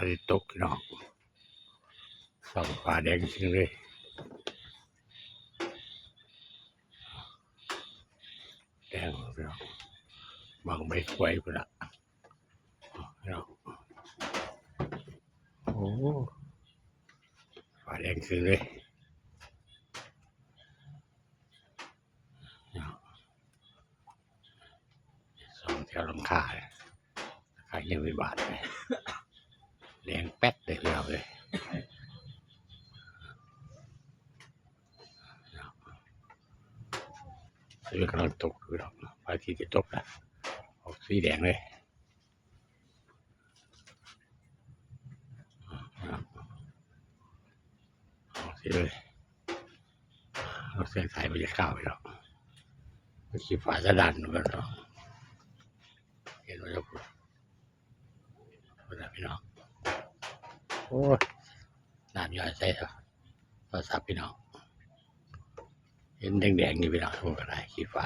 อาทิตย์ตกพี่น้องส่องฟ้าแดงจริงเลยแดงพี่น้องบางใบกล้วยพุ่นละพี่น้องโอ้ฟ้าแดงจริงเลยส่องแถวลำคาเลยขายยังไม่บาทเลยแดงแป๊ดเลยพี่น้องเลยซื้อกำลังตกพี่น้องพระอาทิตย์จะตกแล้วออกสีแดงเลยออกสีเลยเราเส้นสายมันจะเข้าไปแล้วมันขี่ฝาจะดันเหมือนกันเนาะเห็นไหมครับพี่น้องโอ้ยน้ำย่อยใส่โทรศัพท์พี่น้องเห็นแดงๆนี่พี่น้องพวกอะไรขี่ฝา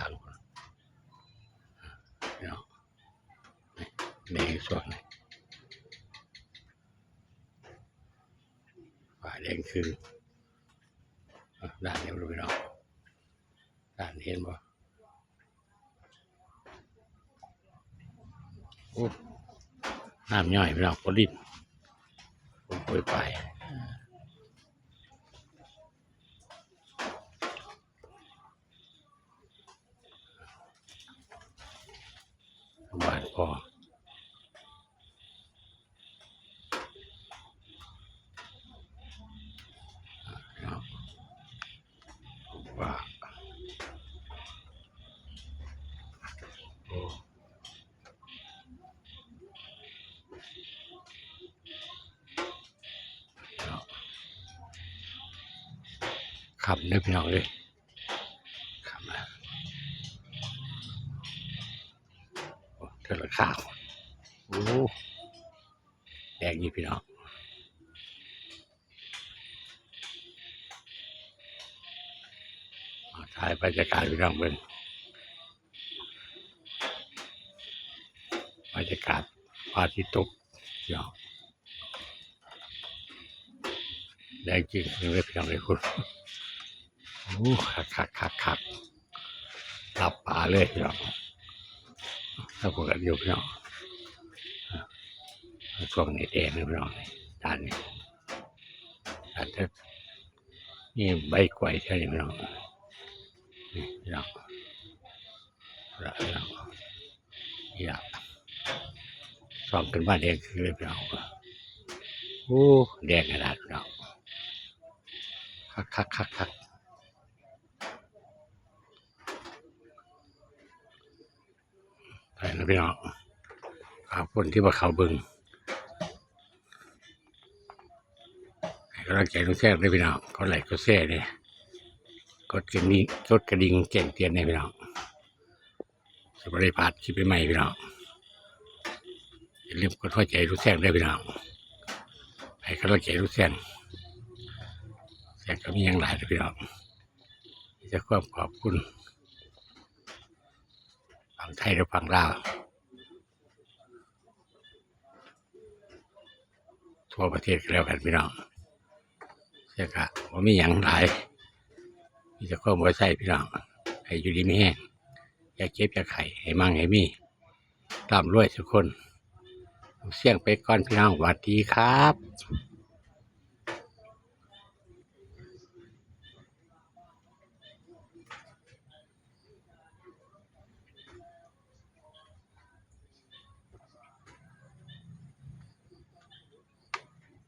พี่น้องในส่วนนี้ฝาแดงคือด้านนี้พี่น้องด้านเห็นบ่โอ้น้ำย่อยพี่น้องพอดิ้นผมไปบ้านพ่อว่าโอ้ขับเนี่ยพี่น้องเลยขับนะเธอละข้าวโอ้แดงนี่พี่น้องถ่ายบรรยากาศพี่น้องเป็นบรรยากาศพระอาทิตย์ตกพี่น้องแดงจริงเลยพี่น้องเลยคุณโอ้คักหลับป่าเลยพี่น้องถ้าพวกกันอยู่พี่น้องช่วงนี้แดงเลยพี่น้องด้านนี้ด้านนี่ใบกล้วยใช่ไหมพี่น้องนี่พี่น้องนี่ละส่องกันบ้านแดงคือเลยพี่น้องโอ้แดงขนาดพี่น้องคักไปนะพี่น้องขอบคุณที่มาเข้าบึงกำลังใจทุกแท้เลยพี่น้องก็ไหลก็แท้เนี่ยกดกระดิ่งแจ้งเตือนในพี่น้องจะไม่ได้พลาดคลิปใหม่พี่น้องอย่าลืมกดหัวใจทุกแท้ด้วยพี่น้องให้กำลังใจทุกแท้แต่ก็มีอย่างหลายเลยพี่น้องจะขอบคุณฝั่งไทยและฝั่งลาวทั่วประเทศก็แล้วกันพี่น้องเสียกะว่ามีอย่างหลายมีจะข้อมูลใส่พี่น้องให้อยู่ดีไม่แห้งอย่าเก็บอย่าไข่ให้มั่งให้มีร่ำรวยทุกคนเสี่ยงไปก่อนพี่น้องสวัสดีครับ